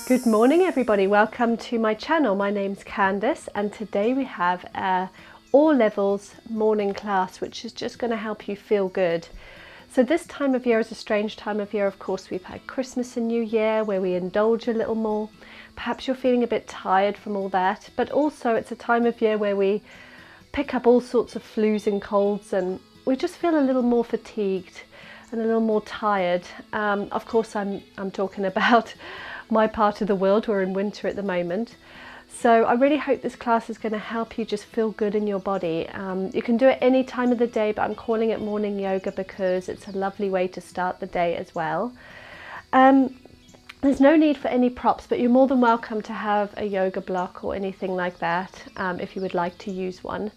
Good morning everybody, welcome to my channel. My name's Candace and today we have a all levels morning class which is just going to help you feel good. So this time of year is a strange time of year. Of course, we've had Christmas and New Year where we indulge a little more. Perhaps you're feeling a bit tired from all that, but also it's a time of year where we pick up all sorts of flus and colds and we just feel a little more fatigued and a little more tired. Of course I'm talking about my part of the world. We're in winter at the moment. So I really hope this class is going to help you just feel good in your body. You can do it any time of the day, but I'm calling it morning yoga because it's a lovely way to start the day as well. There's no need for any props, but you're more than welcome to have a yoga block or anything like that if you would like to use one.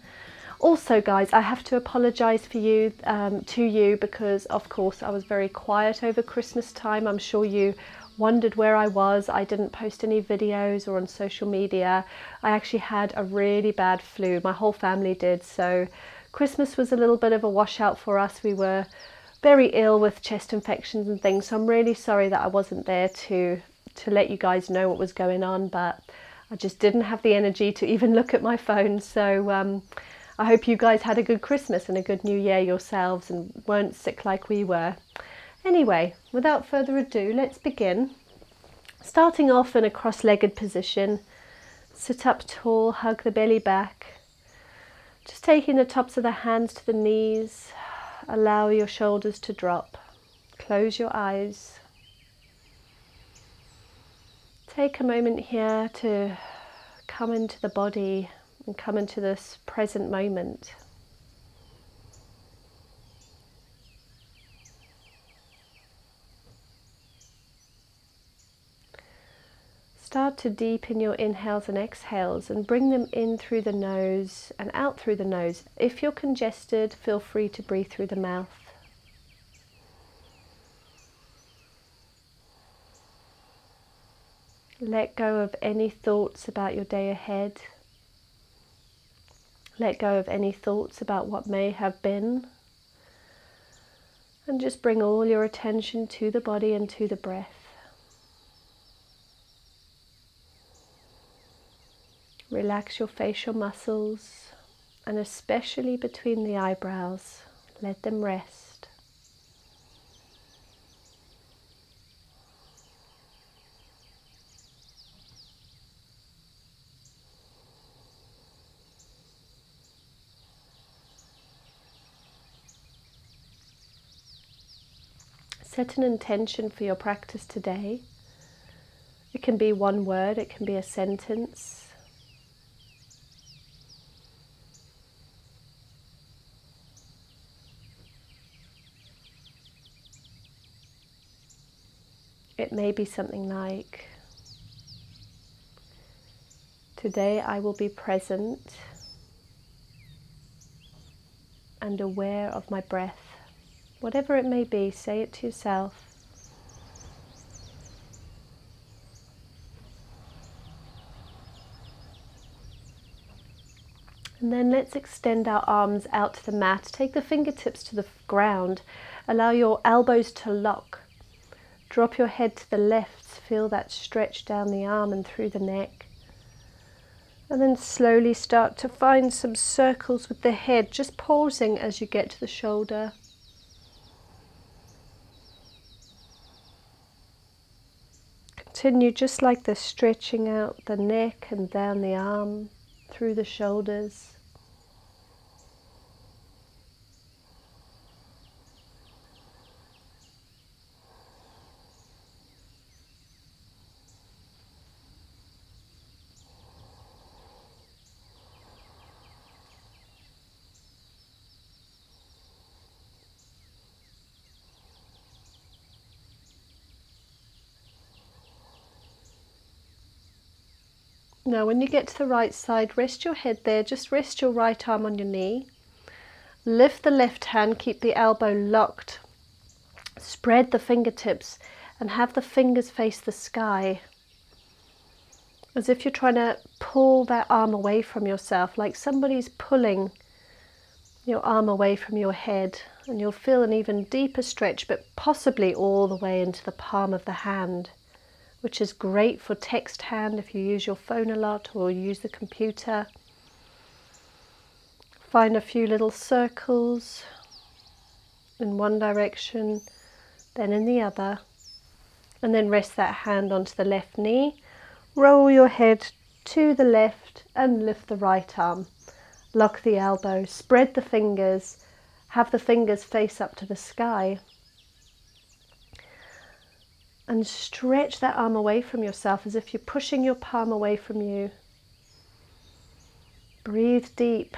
Also guys, I have to apologise to you because of course I was very quiet over Christmas time. I'm sure you wondered where I was. I didn't post any videos or on social media. I actually had a really bad flu. My whole family did. So Christmas was a little bit of a washout for us. We were very ill with chest infections and things. So I'm really sorry that I wasn't there to let you guys know what was going on, but I just didn't have the energy to even look at my phone. So I hope you guys had a good Christmas and a good New Year yourselves and weren't sick like we were. Anyway, without further ado, let's begin. Starting off in a cross-legged position, sit up tall, hug the belly back. Just taking the tops of the hands to the knees, allow your shoulders to drop. Close your eyes. Take a moment here to come into the body and come into this present moment. Start to deepen your inhales and exhales and bring them in through the nose and out through the nose. If you're congested, feel free to breathe through the mouth. Let go of any thoughts about your day ahead. Let go of any thoughts about what may have been. And just bring all your attention to the body and to the breath. Relax your facial muscles and especially between the eyebrows. Let them rest. Set an intention for your practice today. It can be one word, it can be a sentence. It may be something like, today I will be present and aware of my breath. Whatever it may be, say it to yourself. And then let's extend our arms out to the mat. Take the fingertips to the ground. Allow your elbows to lock. Drop your head to the left, feel that stretch down the arm and through the neck. And then slowly start to find some circles with the head, just pausing as you get to the shoulder. Continue just like this, stretching out the neck and down the arm, through the shoulders. Now when you get to the right side, rest your head there, just rest your right arm on your knee. Lift the left hand, keep the elbow locked. Spread the fingertips and have the fingers face the sky. As if you're trying to pull that arm away from yourself, like somebody's pulling your arm away from your head. And you'll feel an even deeper stretch, but possibly all the way into the palm of the hand, which is great for text hand if you use your phone a lot or use the computer. Find a few little circles in one direction, then in the other, and then rest that hand onto the left knee. Roll your head to the left and lift the right arm. Lock the elbow, spread the fingers, have the fingers face up to the sky. And stretch that arm away from yourself as if you're pushing your palm away from you. Breathe deep.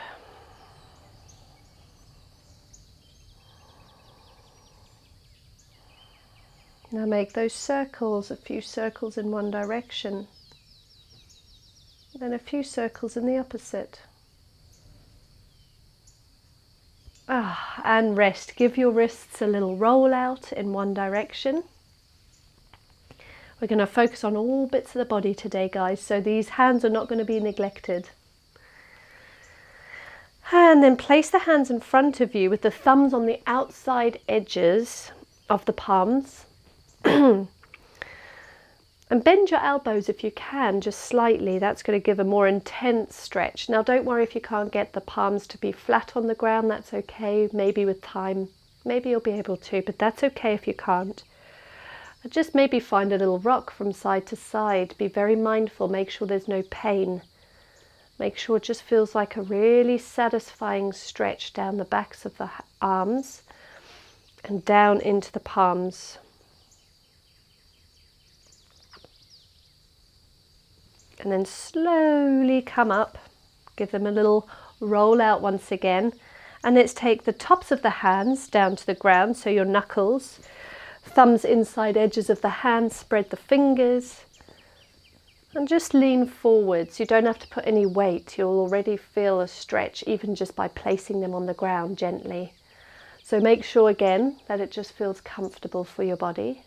Now make those circles, a few circles in one direction, then a few circles in the opposite. And rest. Give your wrists a little roll out in one direction. We're going to focus on all bits of the body today, guys, so these hands are not going to be neglected. And then place the hands in front of you with the thumbs on the outside edges of the palms. And bend your elbows if you can, just slightly. That's going to give a more intense stretch. Now don't worry if you can't get the palms to be flat on the ground, that's okay. Maybe with time, maybe you'll be able to, but that's okay if you can't. Just maybe find a little rock from side to side. Be very mindful, make sure there's no pain. Make sure it just feels like a really satisfying stretch down the backs of the arms and down into the palms. And then slowly come up, give them a little roll out once again. And let's take the tops of the hands down to the ground, so your knuckles, thumbs inside edges of the hands, spread the fingers. And just lean forwards. You don't have to put any weight. You'll already feel a stretch even just by placing them on the ground gently. So make sure again that it just feels comfortable for your body.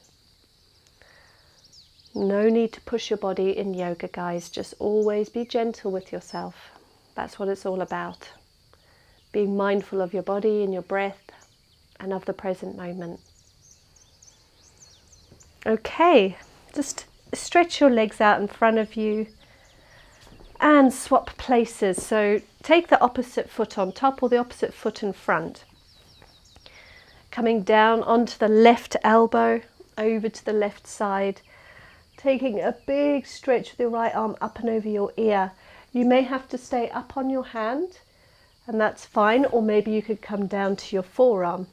No need to push your body in yoga, guys. Just always be gentle with yourself. That's what it's all about. Being mindful of your body and your breath and of the present moment. Okay, just stretch your legs out in front of you and swap places. So take the opposite foot on top or the opposite foot in front. Coming down onto the left elbow, over to the left side. Taking a big stretch with your right arm up and over your ear. You may have to stay up on your hand, and that's fine, or maybe you could come down to your forearm.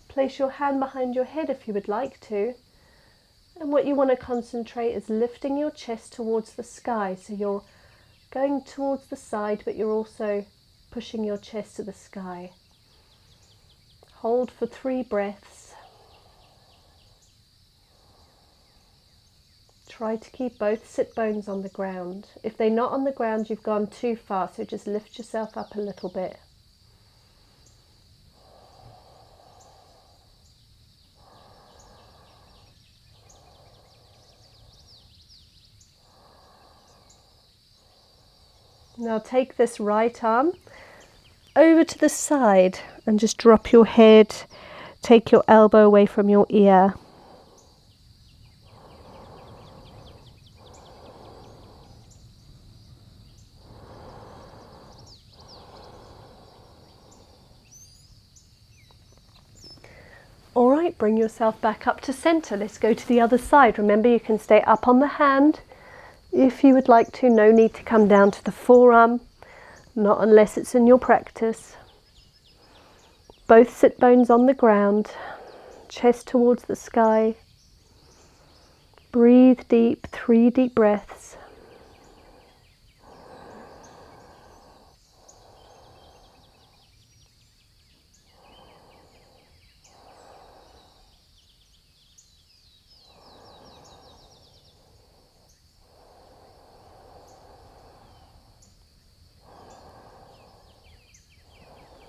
Place your hand behind your head if you would like to. And what you want to concentrate is lifting your chest towards the sky. So you're going towards the side, but you're also pushing your chest to the sky. Hold for 3 breaths. Try to keep both sit bones on the ground. If they're not on the ground, you've gone too far, so just lift yourself up a little bit. Now take this right arm over to the side and just drop your head, take your elbow away from your ear. All right, bring yourself back up to center. Let's go to the other side. Remember, you can stay up on the hand if you would like to. No need to come down to the forearm, not unless it's in your practice. Both sit bones on the ground, chest towards the sky. Breathe deep, 3 deep breaths.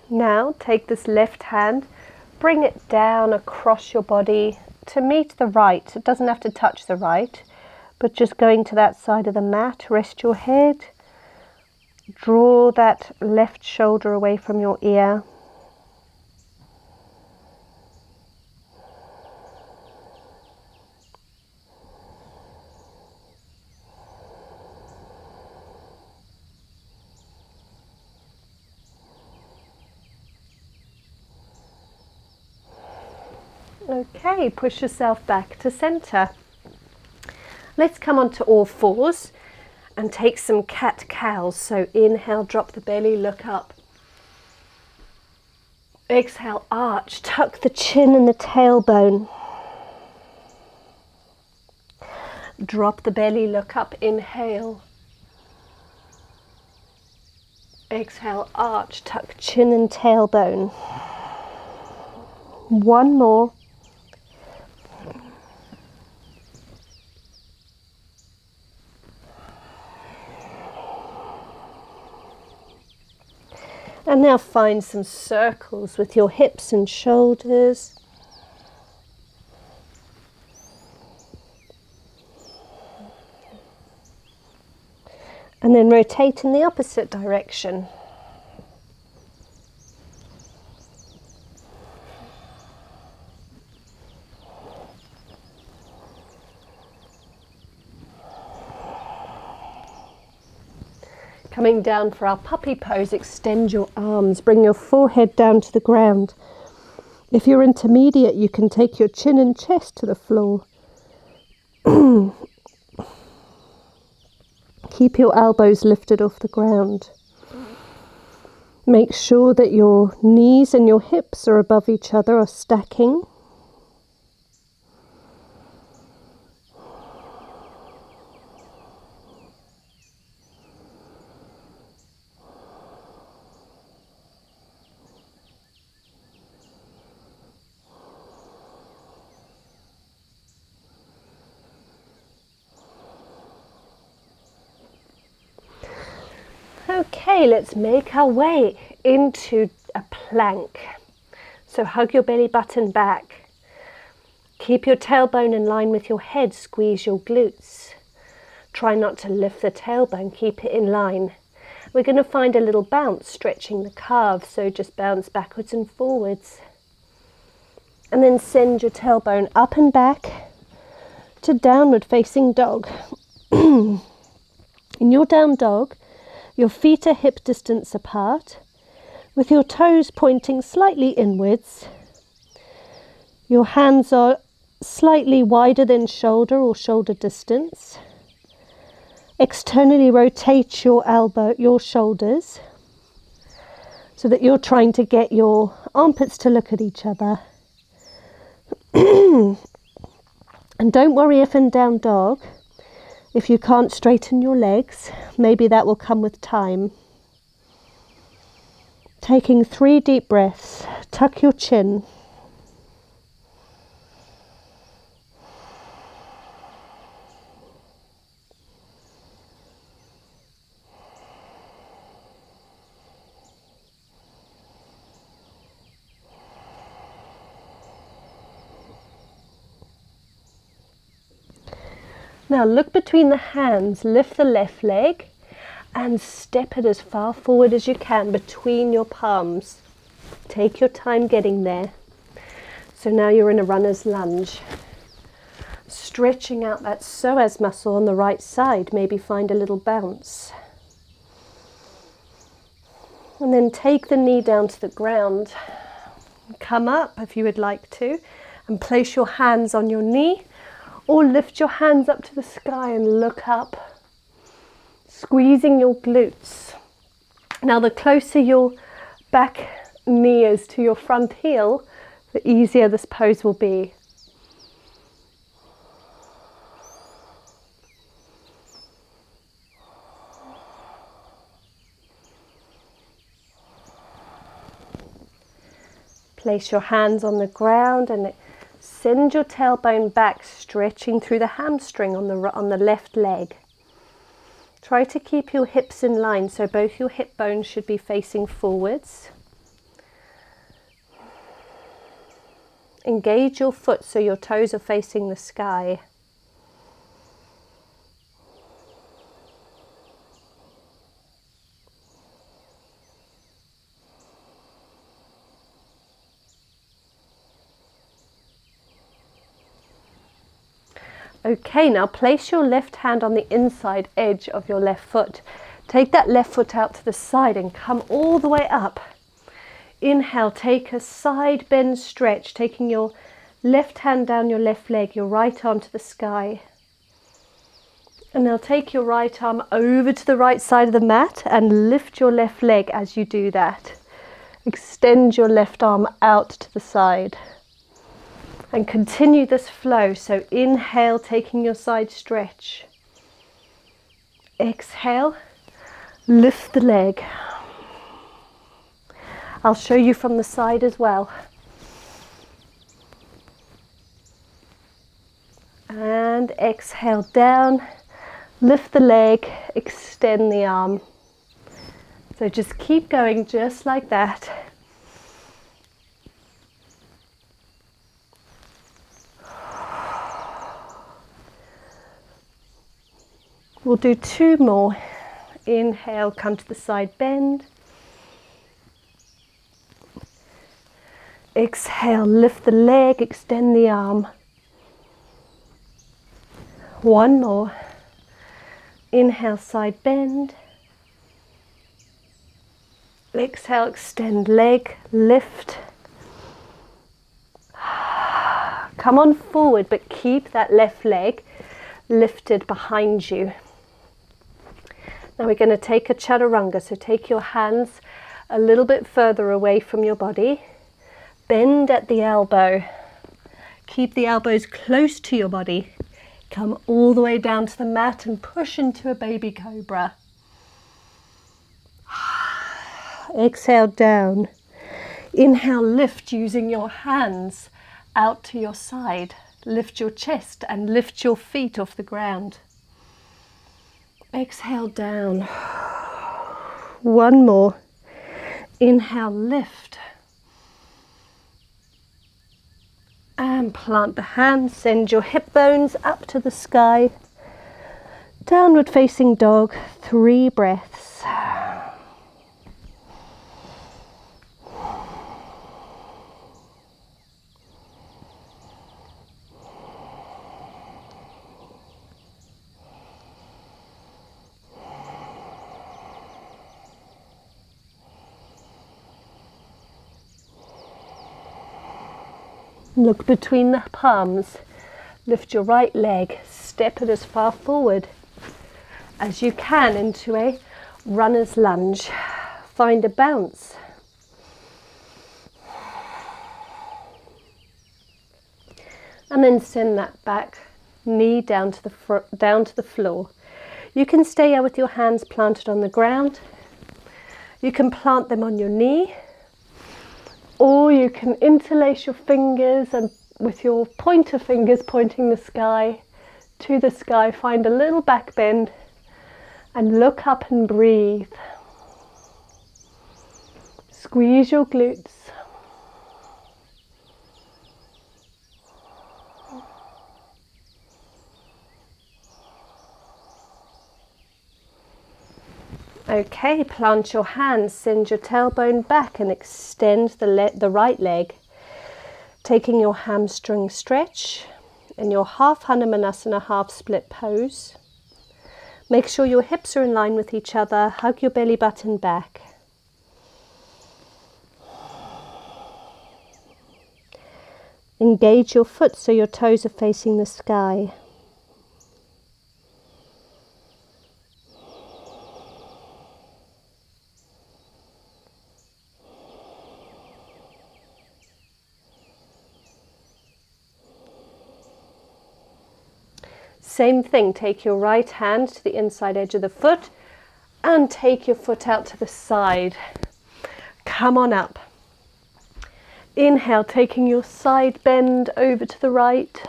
Now take this left hand, bring it down across your body to meet the right. It doesn't have to touch the right, but just going to that side of the mat. Rest your head, draw that left shoulder away from your ear. Okay, push yourself back to center. Let's come onto all fours and take some cat-cows. So inhale, drop the belly, look up. Exhale, arch, tuck the chin and the tailbone. Drop the belly, look up, inhale. Exhale, arch, tuck chin and tailbone. One more. And now find some circles with your hips and shoulders. And then rotate in the opposite direction. Coming down for our puppy pose, extend your arms, bring your forehead down to the ground. If you're intermediate, you can take your chin and chest to the floor. Keep your elbows lifted off the ground. Make sure that your knees and your hips are above each other, are stacking. Okay, let's make our way into a plank. So hug your belly button back. Keep your tailbone in line with your head, squeeze your glutes. Try not to lift the tailbone, keep it in line. We're going to find a little bounce, stretching the calves, so just bounce backwards and forwards. And then send your tailbone up and back to downward facing dog. In your down dog, your feet are hip distance apart, with your toes pointing slightly inwards. Your hands are slightly wider than shoulder or shoulder distance. Externally rotate your shoulders so that you're trying to get your armpits to look at each other. And don't worry if in down dog, if you can't straighten your legs, maybe that will come with time. Taking 3 deep breaths, tuck your chin. Now look between the hands, lift the left leg and step it as far forward as you can between your palms. Take your time getting there. So now you're in a runner's lunge. Stretching out that psoas muscle on the right side, maybe find a little bounce. And then take the knee down to the ground. Come up if you would like to and place your hands on your knee. Or lift your hands up to the sky and look up, squeezing your glutes. Now the closer your back knee is to your front heel, the easier this pose will be. Place your hands on the ground and send your tailbone back, stretching through the hamstring on the left leg. Try to keep your hips in line, so both your hip bones should be facing forwards. Engage your foot so your toes are facing the sky. Okay, now place your left hand on the inside edge of your left foot. Take that left foot out to the side and come all the way up. Inhale, take a side bend stretch, taking your Left hand down your left leg, your right arm to the sky. And now take your right arm over to the right side of the mat and lift your left leg as you do that. Extend your left arm out to the side. And continue this flow. So inhale, taking your side stretch. Exhale, lift the leg. I'll show you from the side as well. And exhale down, lift the leg, extend the arm. So just keep going just like that. We'll do 2 more. Inhale, come to the side, bend. Exhale, lift the leg, extend the arm. 1 more. Inhale, side bend. Exhale, extend leg, lift. Come on forward, but keep that left leg lifted behind you. Now we're going to take a Chaturanga, so take your hands a little bit further away from your body. Bend at the elbow. Keep the elbows close to your body. Come all the way down to the mat and push into a baby cobra. Exhale down. Inhale, lift using your hands out to your side. Lift your chest and lift your feet off the ground. Exhale down. 1 more. Inhale, lift. And plant the hands, send your hip bones up to the sky. Downward facing dog, 3 breaths. Look between the palms, lift your right leg, step it as far forward as you can into a runner's lunge. Find a bounce. And then send that back knee down to the floor. You can stay here with your hands planted on the ground. You can plant them on your knee. Or you can interlace your fingers and with your pointer fingers pointing the sky to the sky, find a little back bend and look up and breathe. Squeeze your glutes. Okay, plant your hands, send your tailbone back and extend the right leg, taking your hamstring stretch in your half Hanumanasana, half split pose. Make sure your hips are in line with each other, hug your belly button back. Engage your foot so your toes are facing the sky. Same thing, take your right hand to the inside edge of the foot and take your foot out to the side. Come on up. Inhale, taking your side bend over to the right.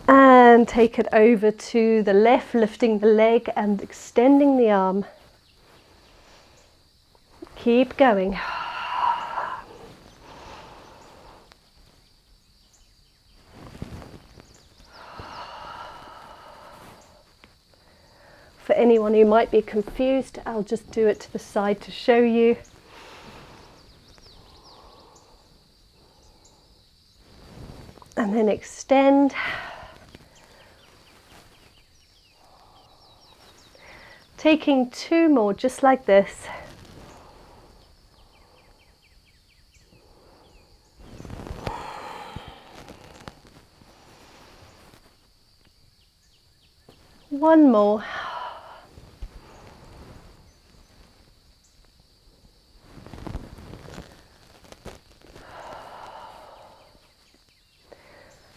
And take it over to the left, lifting the leg and extending the arm. Keep going. For anyone who might be confused, I'll just do it to the side to show you. And then extend. Taking 2 more just like this. One more.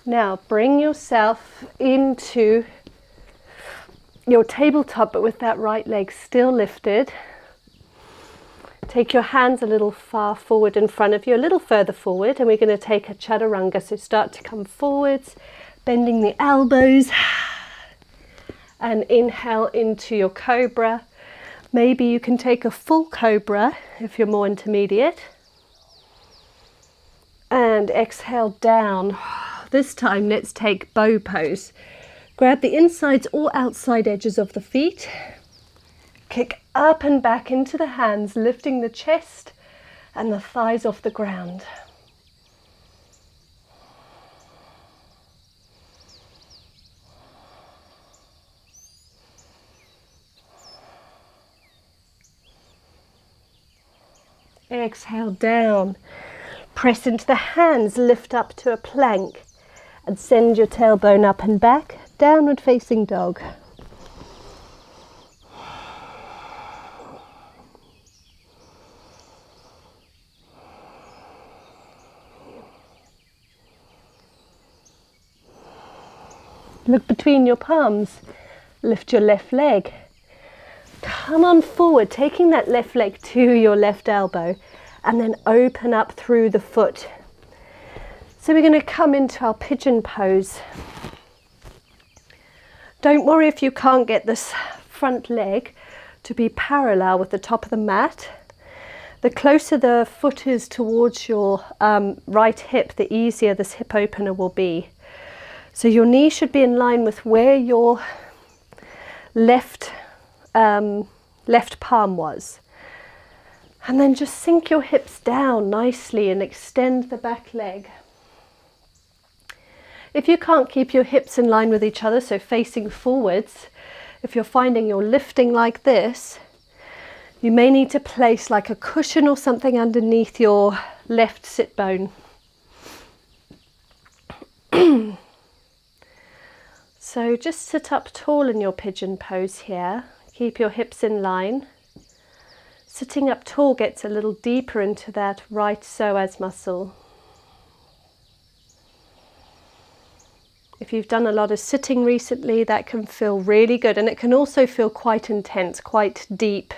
Now bring yourself into your tabletop, but with that right leg still lifted. Take your hands a little far forward in front of you, a little further forward, and we're going to take a Chaturanga. So start to come forwards, bending the elbows, and inhale into your cobra. Maybe you can take a full cobra if you're more intermediate. And exhale down. This time let's take bow pose. Grab the insides or outside edges of the feet. Kick up and back into the hands, lifting the chest and the thighs off the ground. Exhale down. Press into the hands, lift up to a plank and send your tailbone up and back, downward facing dog. Look between your palms, lift your left leg. Come on forward, taking that left leg to your left elbow and then open up through the foot. So we're going to come into our pigeon pose. Don't worry if you can't get this front leg to be parallel with the top of the mat. The closer the foot is towards your right hip, the easier this hip opener will be. So your knee should be in line with where your left palm was. And then just sink your hips down nicely and extend the back leg. If you can't keep your hips in line with each other, so facing forwards, if you're finding you're lifting like this, you may need to place like a cushion or something underneath your left sit bone. So just sit up tall in your pigeon pose here. Keep your hips in line. Sitting up tall gets a little deeper into that right psoas muscle. If you've done a lot of sitting recently, that can feel really good, and it can also feel quite intense, quite deep.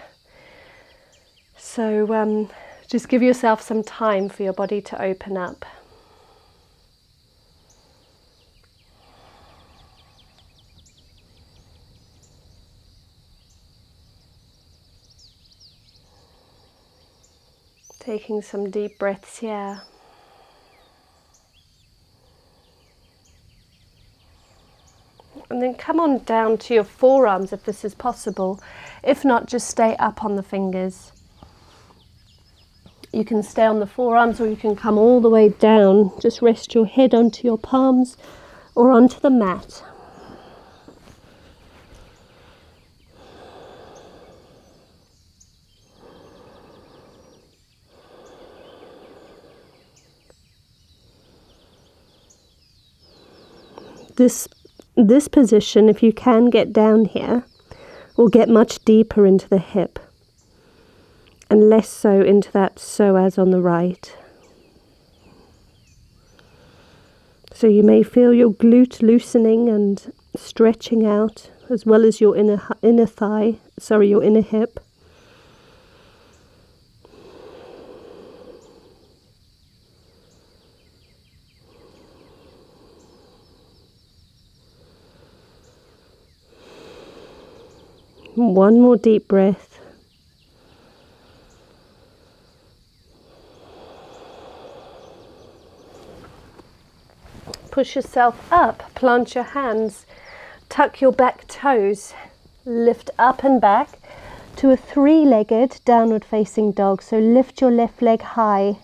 So just give yourself some time for your body to open up. Taking some deep breaths here. And then come on down to your forearms if this is possible. If not, just stay up on the fingers. You can stay on the forearms or you can come all the way down. Just rest your head onto your palms or onto the mat. This position, if you can get down here, will get much deeper into the hip and less so into that psoas on the right. So you may feel your glute loosening and stretching out, as well as your inner hip. One more deep breath. Push yourself up, plant your hands, tuck your back toes, lift up and back to a three-legged downward facing dog. So lift your left leg high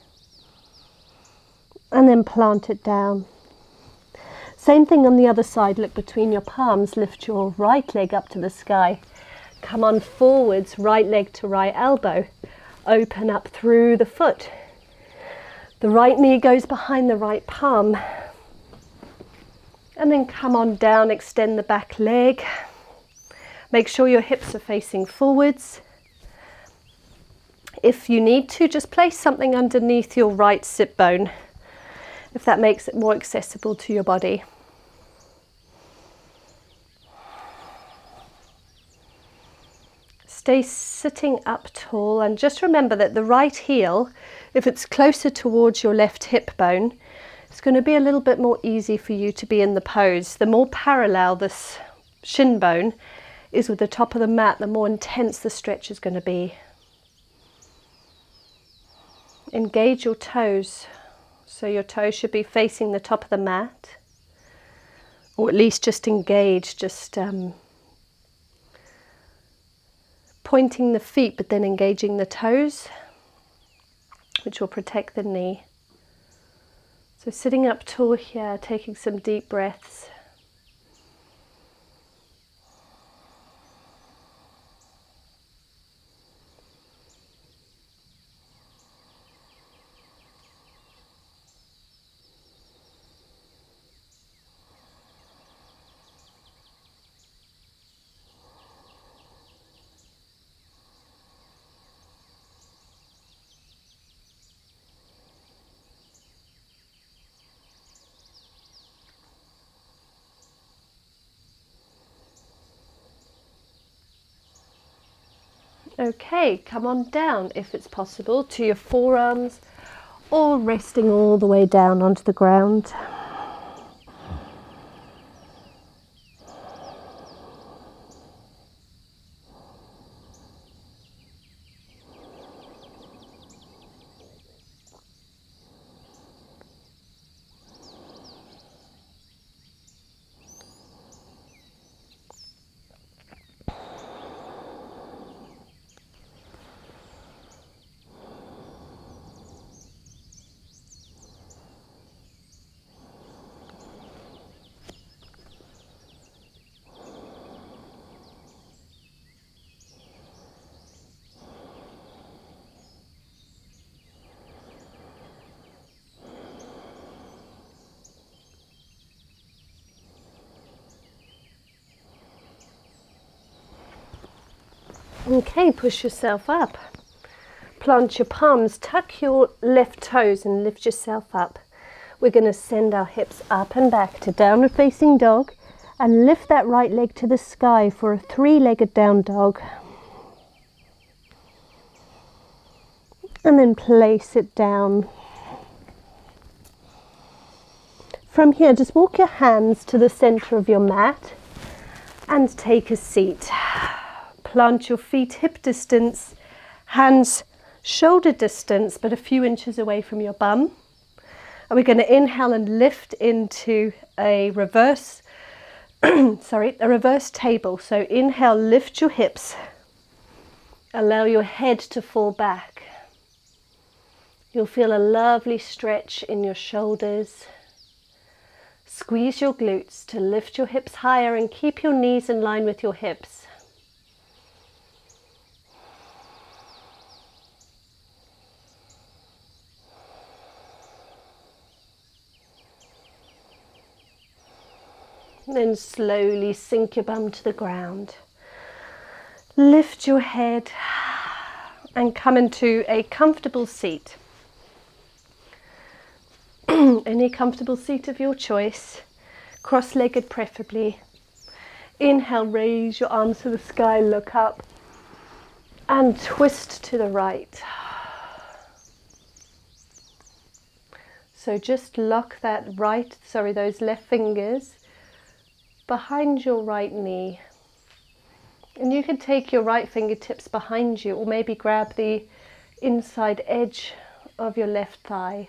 and then plant it down. Same thing on the other side, look between your palms, lift your right leg up to the sky. Come on forwards, right leg to right elbow. Open up through the foot. The right knee goes behind the right palm. And then come on down, extend the back leg. Make sure your hips are facing forwards. If you need to, just place something underneath your right sit bone, if that makes it more accessible to your body. Stay sitting up tall, and just remember that the right heel, if it's closer towards your left hip bone, it's going to be a little bit more easy for you to be in the pose. The more parallel this shin bone is with the top of the mat, the more intense the stretch is going to be. Engage your toes. So your toes should be facing the top of the mat, or at least just engage, just pointing the feet but then engaging the toes, which will protect the knee. So sitting up tall here, taking some deep breaths. Okay, come on down if it's possible to your forearms, or resting all the way down onto the ground. Okay, push yourself up. Plant your palms, tuck your left toes and lift yourself up. We're going to send our hips up and back to downward facing dog, and lift that right leg to the sky for a three-legged down dog. And then place it down. From here, just walk your hands to the center of your mat and take a seat. Plant your feet hip distance, hands shoulder distance, but a few inches away from your bum. And we're going to inhale and lift into a reverse, a reverse table. So inhale, lift your hips. Allow your head to fall back. You'll feel a lovely stretch in your shoulders. Squeeze your glutes to lift your hips higher and keep your knees in line with your hips. Then slowly sink your bum to the ground. Lift your head and come into a comfortable seat. Any comfortable seat of your choice, cross-legged preferably. Inhale, raise your arms to the sky, look up and twist to the right. So just lock those left fingers behind your right knee, and you can take your right fingertips behind you, or maybe grab the inside edge of your left thigh.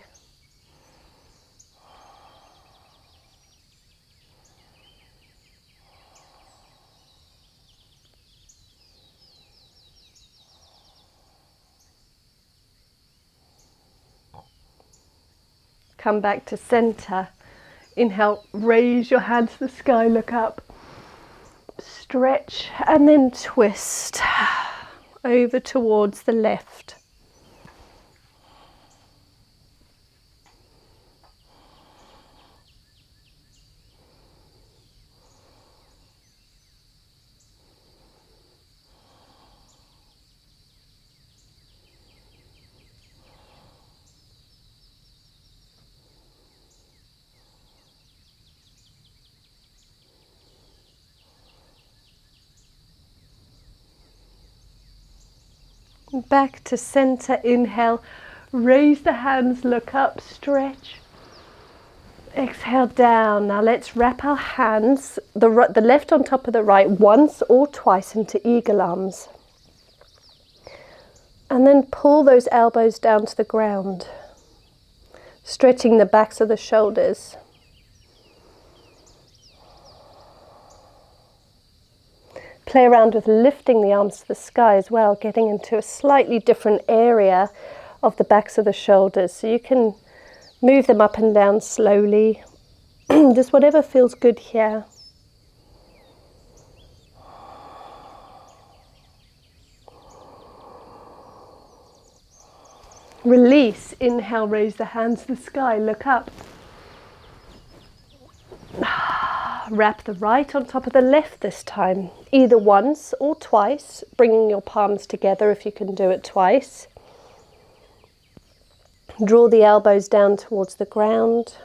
Come back to center. Inhale, raise your hands to the sky, look up, stretch, and then twist over towards the left. Back to center, inhale, raise the hands, look up, stretch. Exhale down. Now let's wrap our hands, the left on top of the right, once or twice into eagle arms. And then pull those elbows down to the ground, stretching the backs of the shoulders. Play around with lifting the arms to the sky as well, getting into a slightly different area of the backs of the shoulders. So you can move them up and down slowly, just whatever feels good here. Release, inhale, raise the hands to the sky, look up. Wrap the right on top of the left this time, either once or twice, bringing your palms together if you can do it twice. Draw the elbows down towards the ground.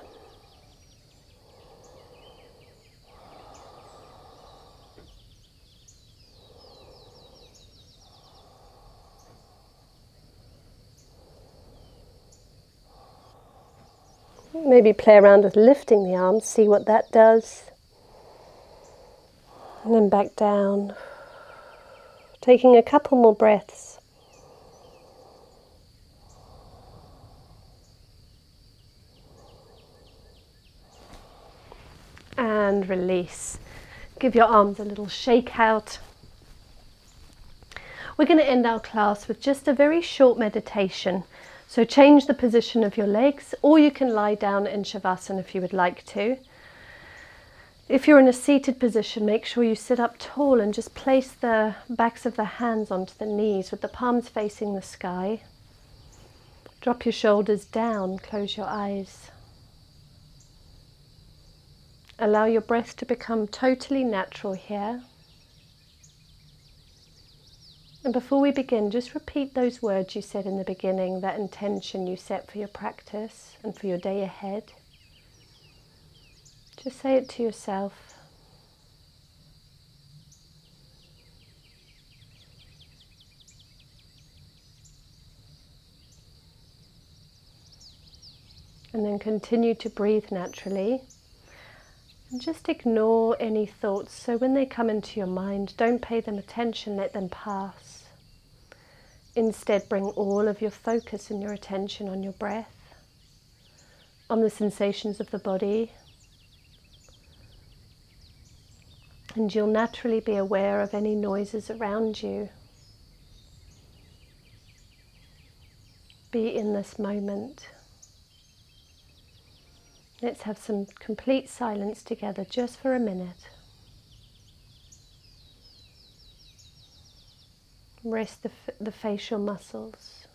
Maybe play around with lifting the arms, see what that does. And then back down. Taking a couple more breaths. And release. Give your arms a little shake out. We're going to end our class with just a very short meditation. So change the position of your legs, or you can lie down in Shavasana if you would like to. If you're in a seated position, make sure you sit up tall and just place the backs of the hands onto the knees with the palms facing the sky. Drop your shoulders down, close your eyes. Allow your breath to become totally natural here. And before we begin, just repeat those words you said in the beginning, that intention you set for your practice and for your day ahead. Just say it to yourself. And then continue to breathe naturally. And just ignore any thoughts. So when they come into your mind, don't pay them attention, let them pass. Instead, bring all of your focus and your attention on your breath, on the sensations of the body. And you'll naturally be aware of any noises around you. Be in this moment. Let's have some complete silence together just for a minute. Rest the facial muscles.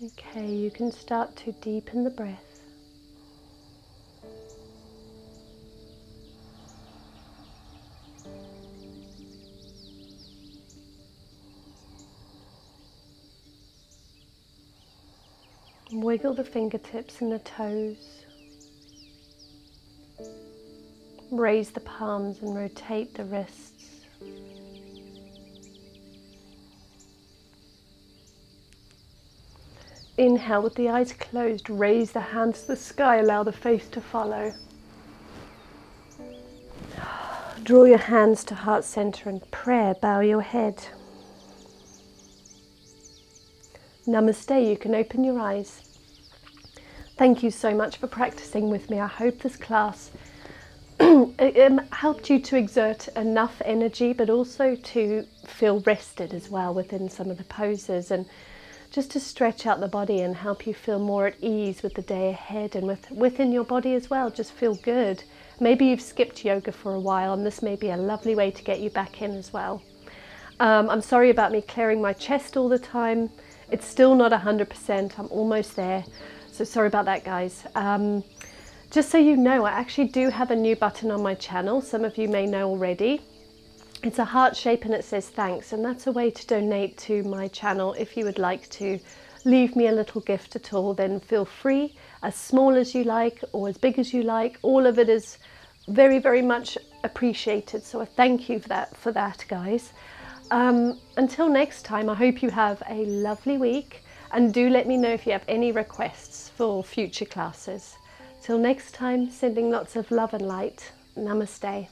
Okay, you can start to deepen the breath. Wiggle the fingertips and the toes. Raise the palms and rotate the wrists. Inhale with the eyes closed, raise the hands to the sky, allow the face to follow. Draw your hands to heart center and prayer, bow your head. Namaste, you can open your eyes. Thank you so much for practicing with me. I hope this class helped you to exert enough energy, but also to feel rested as well within some of the poses, and just to stretch out the body and help you feel more at ease with the day ahead, and within your body as well. Just feel good. Maybe you've skipped yoga for a while, and this may be a lovely way to get you back in as well. I'm sorry about me clearing my chest all the time. It's still not 100%. I'm almost there. So sorry about that, guys. Just so you know, I actually do have a new button on my channel. Some of you may know already. It's a heart shape and it says thanks, and that's a way to donate to my channel. If you would like to leave me a little gift at all, then feel free, as small as you like or as big as you like. All of it is very, very much appreciated. So I thank you for that, guys. Until next time, I hope you have a lovely week, and do let me know if you have any requests for future classes. Till next time, sending lots of love and light. Namaste.